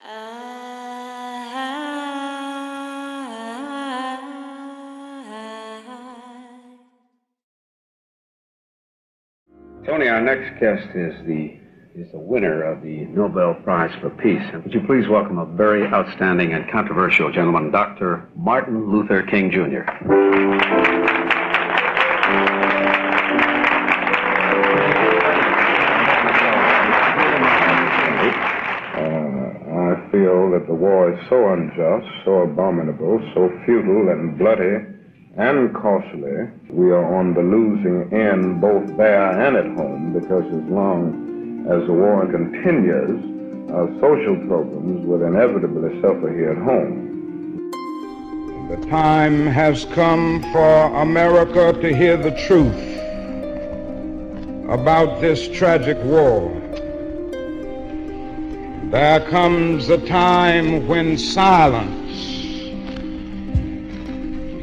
Tony, our next guest is the winner of the Nobel Prize for Peace. And would you please welcome a very outstanding and controversial gentleman, Dr. Martin Luther King, Jr. I feel that the war is so unjust, so abominable, so futile and bloody and costly. We are on the losing end both there and at home, because as long as the war continues, our social programs will inevitably suffer here at home. The time has come for America to hear the truth about this tragic war. There comes a time when silence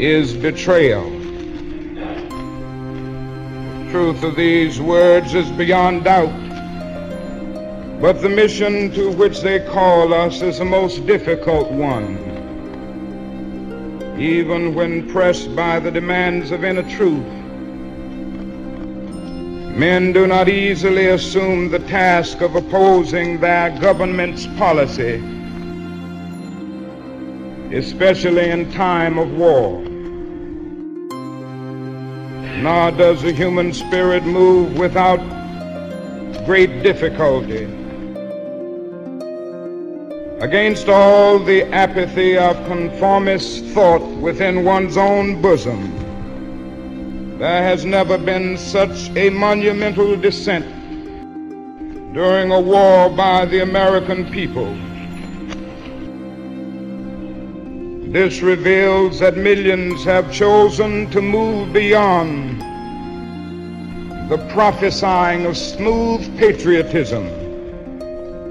is betrayal. The truth of these words is beyond doubt, but the mission to which they call us is a most difficult one. Even when pressed by the demands of inner truth, men do not easily assume the task of opposing their government's policy, especially in time of war. Nor does the human spirit move without great difficulty. Against all the apathy of conformist thought within one's own bosom, there has never been such a monumental dissent during a war by the American people. This reveals that millions have chosen to move beyond the prophesying of smooth patriotism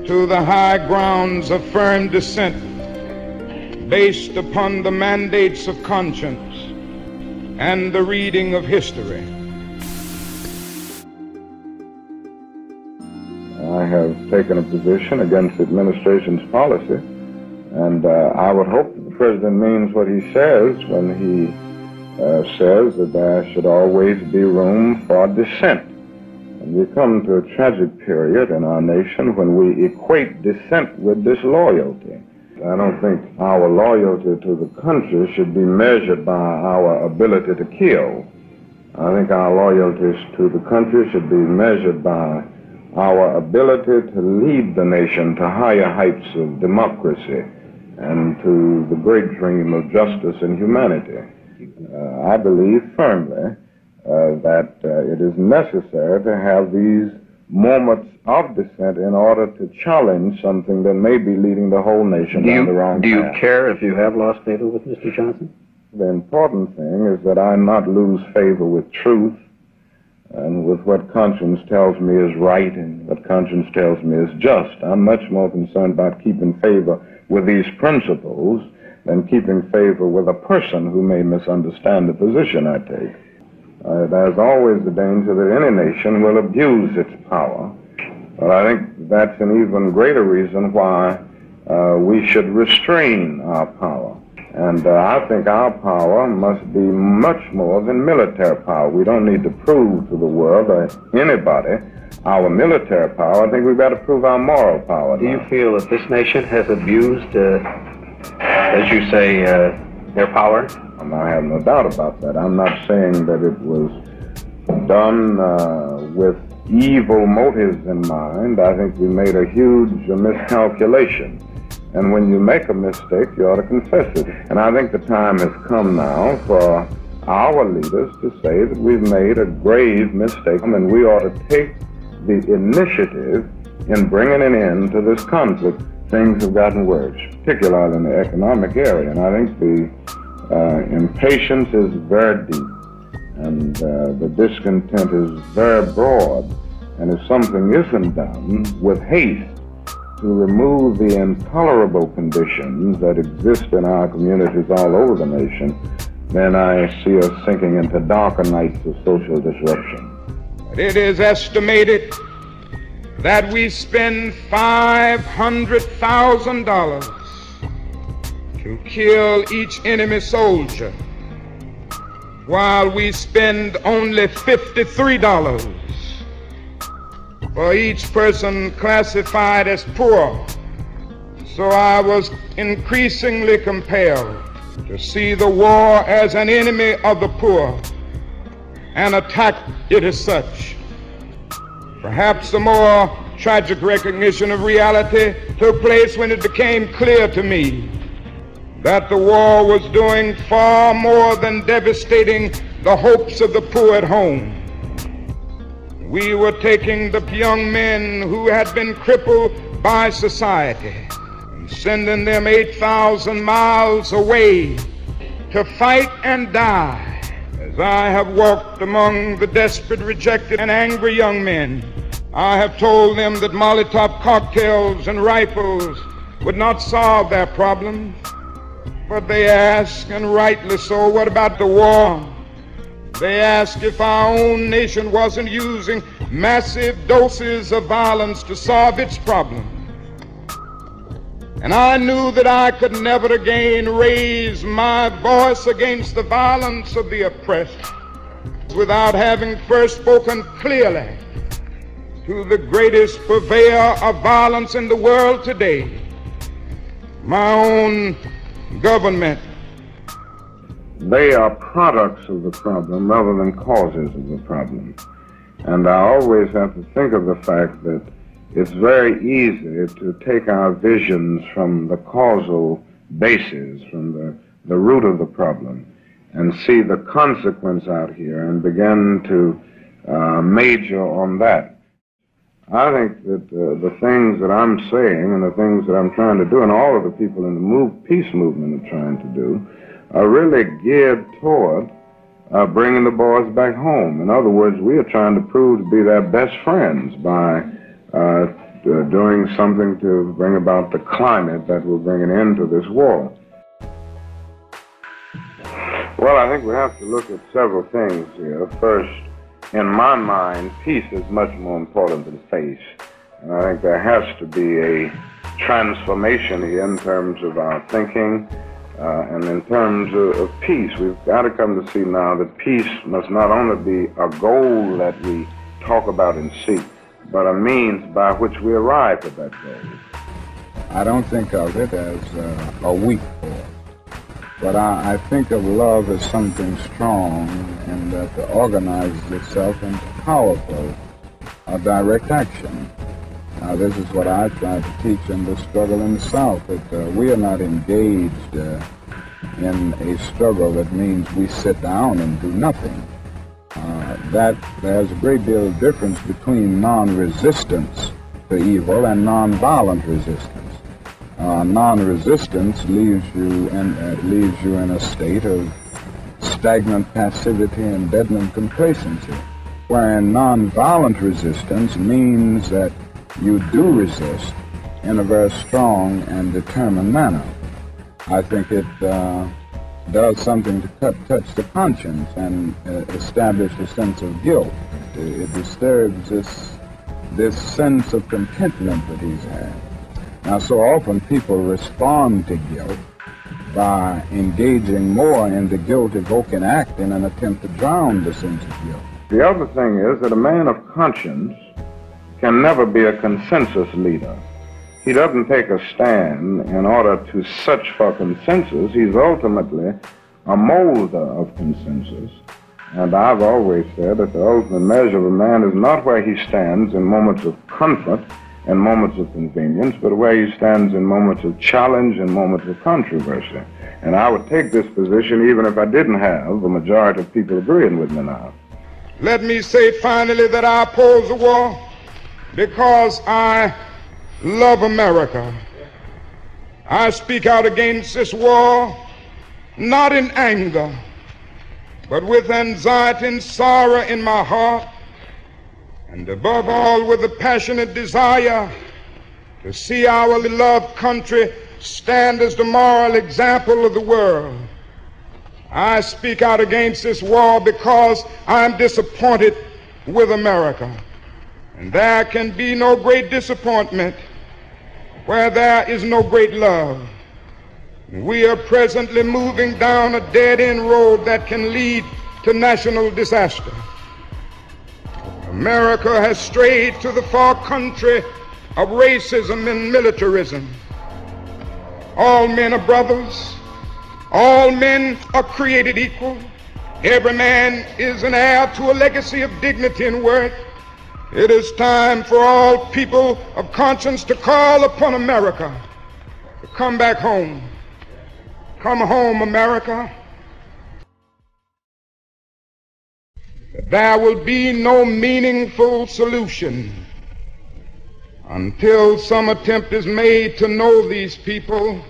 to the high grounds of firm dissent based upon the mandates of conscience and the reading of history. I have taken a position against the administration's policy, and I would hope that the president means what he says when he says that there should always be room for dissent. And we come to a tragic period in our nation when we equate dissent with disloyalty. I don't think our loyalty to the country should be measured by our ability to kill. I think our loyalty to the country should be measured by our ability to lead the nation to higher heights of democracy and to the great dream of justice and humanity. I believe firmly that it is necessary to have these moments of dissent in order to challenge something that may be leading the whole nation down the wrong path. Do you care if you have lost favor with Mr. Johnson? The important thing is that I not lose favor with truth and with what conscience tells me is right and what conscience tells me is just. I'm much more concerned about keeping favor with these principles than keeping favor with a person who may misunderstand the position I take. There's always the danger that any nation will abuse its power, but I think that's an even greater reason why we should restrain our power. And I think our power must be much more than military power. We don't need to prove to the world or anybody our military power. I think we've got to prove our moral power. Do you feel that this nation has abused, as you say, their power? I have no doubt about that. I'm not saying that it was done with evil motives in mind. I think we made a huge miscalculation. And when you make a mistake, you ought to confess it. And I think the time has come now for our leaders to say that we've made a grave mistake, and we ought to take the initiative in bringing an end to this conflict. Things have gotten worse, particularly in the economic area. And I think the impatience is very deep, and the discontent is very broad. And if something isn't done with haste to remove the intolerable conditions that exist in our communities all over the nation, then I see us sinking into darker nights of social disruption. It is estimated that we spend $500,000 to kill each enemy soldier, while we spend only $53 for each person classified as poor. So I was increasingly compelled to see the war as an enemy of the poor and attack it as such. Perhaps a more tragic recognition of reality took place when it became clear to me that the war was doing far more than devastating the hopes of the poor at home. We were taking the young men who had been crippled by society and sending them 8,000 miles away to fight and die. As I have walked among the desperate, rejected, and angry young men, I have told them that Molotov cocktails and rifles would not solve their problems. But they ask, and rightly so, what about the war? They ask if our own nation wasn't using massive doses of violence to solve its problems. And I knew that I could never again raise my voice against the violence of the oppressed without having first spoken clearly to the greatest purveyor of violence in the world today, my own government. They are products of the problem rather than causes of the problem. And I always have to think of the fact that it's very easy to take our visions from the causal basis, from the root of the problem, and see the consequence out here and begin to major on that. I think that the things that I'm saying and the things that I'm trying to do, and all of the people in the peace movement are trying to do, are really geared toward bringing the boys back home. In other words, we are trying to prove to be their best friends by doing something to bring about the climate that will bring an end to this war. Well, I think we have to look at several things here. First, in my mind, peace is much more important than faith. And I think there has to be a transformation here in terms of our thinking and in terms of peace. We've got to come to see now that peace must not only be a goal that we talk about and seek, but a means by which we arrive at that goal. I don't think of it as a weak force, but I think of love as something strong and that organizes itself into powerful direct action. Now, this is what I try to teach in the struggle in the South, that we are not engaged in a struggle that means we sit down and do nothing. That there's a great deal of difference between non-resistance to evil and non-violent resistance. Non-resistance leaves you in a state of stagnant passivity and deadening complacency, wherein non-violent resistance means that you do resist in a very strong and determined manner. I think it does something to touch the conscience and establish a sense of guilt. It disturbs this sense of contentment that he's had. Now, so often people respond to guilt by engaging more in the guilt-evoking act in an attempt to drown the sense of guilt. The other thing is that a man of conscience can never be a consensus leader. He doesn't take a stand in order to search for consensus. He's ultimately a molder of consensus. And I've always said that the ultimate measure of a man is not where he stands in moments of comfort and moments of convenience, but where he stands in moments of challenge and moments of controversy. And I would take this position even if I didn't have a majority of people agreeing with me now. Let me say finally that I oppose the war because I love America. I speak out against this war not in anger, but with anxiety and sorrow in my heart, and above all with a passionate desire to see our beloved country stand as the moral example of the world. I speak out against this war because I'm disappointed with America. And there can be no great disappointment where there is no great love. We are presently moving down a dead-end road that can lead to national disaster. America has strayed to the far country of racism and militarism. All men are brothers. All men are created equal. Every man is an heir to a legacy of dignity and worth. It is time for all people of conscience to call upon America to come back home. Come home, America. There will be no meaningful solution until some attempt is made to know these people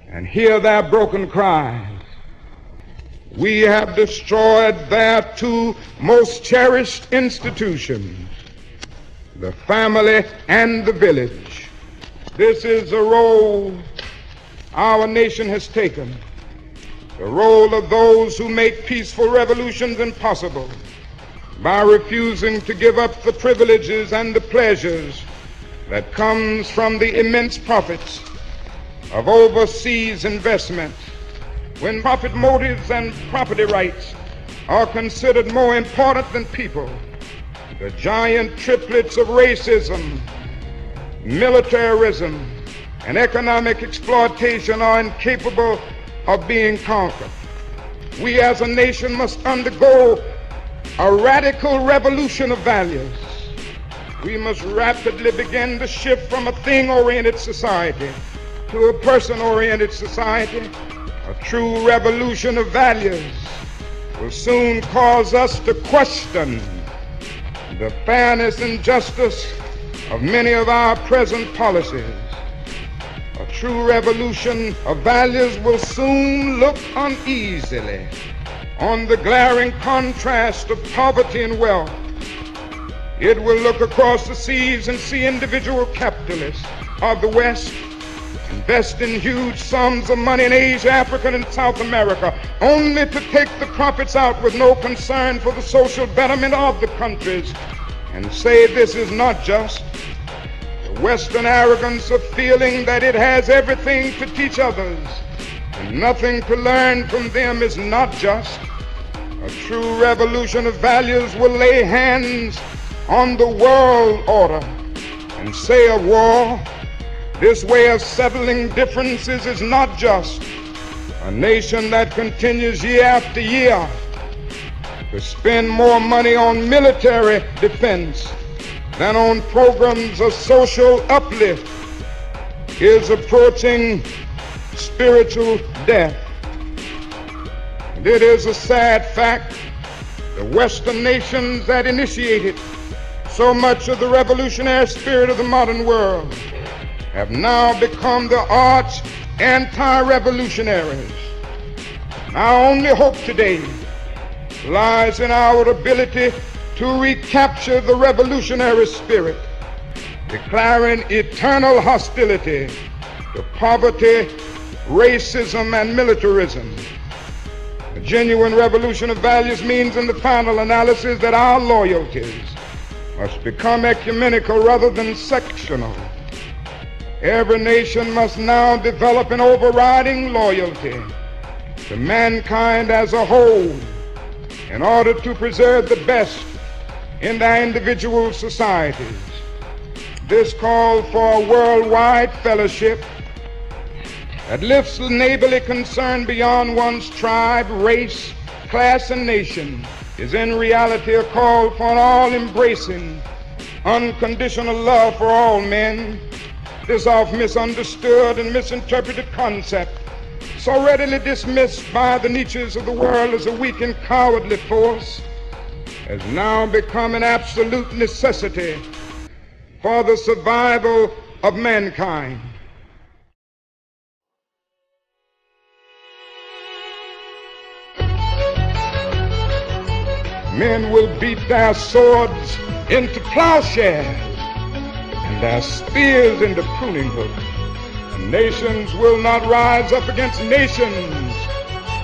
and hear their broken cries. We have destroyed their two most cherished institutions, the family and the village. This is a role our nation has taken, the role of those who make peaceful revolutions impossible by refusing to give up the privileges and the pleasures that comes from the immense profits of overseas investment. When profit motives and property rights are considered more important than people, the giant triplets of racism, militarism, and economic exploitation are incapable of being conquered. We as a nation must undergo a radical revolution of values. We must rapidly begin to shift from a thing-oriented society to a person-oriented society. A true revolution of values will soon cause us to question the fairness and justice of many of our present policies. A true revolution of values will soon look uneasily on the glaring contrast of poverty and wealth. It will look across the seas and see individual capitalists of the West investing huge sums of money in Asia, Africa, and South America, only to take the profits out with no concern for the social betterment of the countries, and say this is not just. The Western arrogance of feeling that it has everything to teach others and nothing to learn from them is not just. A true revolution of values will lay hands on the world order and say of war, this way of settling differences is not just. A nation that continues year after year to spend more money on military defense than on programs of social uplift is approaching spiritual death. And it is a sad fact, the Western nations that initiated so much of the revolutionary spirit of the modern world have now become the arch anti-revolutionaries. Our only hope today lies in our ability to recapture the revolutionary spirit, declaring eternal hostility to poverty, racism, and militarism. A genuine revolution of values means in the final analysis that our loyalties must become ecumenical rather than sectional. Every nation must now develop an overriding loyalty to mankind as a whole in order to preserve the best in their individual societies. This call for a worldwide fellowship that lifts the neighborly concern beyond one's tribe, race, class, and nation is in reality a call for an all-embracing, unconditional love for all men. This oft misunderstood and misinterpreted concept, so readily dismissed by the Nietzsches of the world as a weak and cowardly force, has now become an absolute necessity for the survival of mankind. Men will beat their swords into plowshares and their spears into pruning hooks. Nations will not rise up against nations,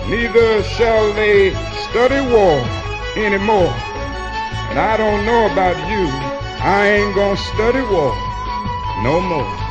neither shall they study war anymore. And I don't know about you, I ain't gonna study war no more.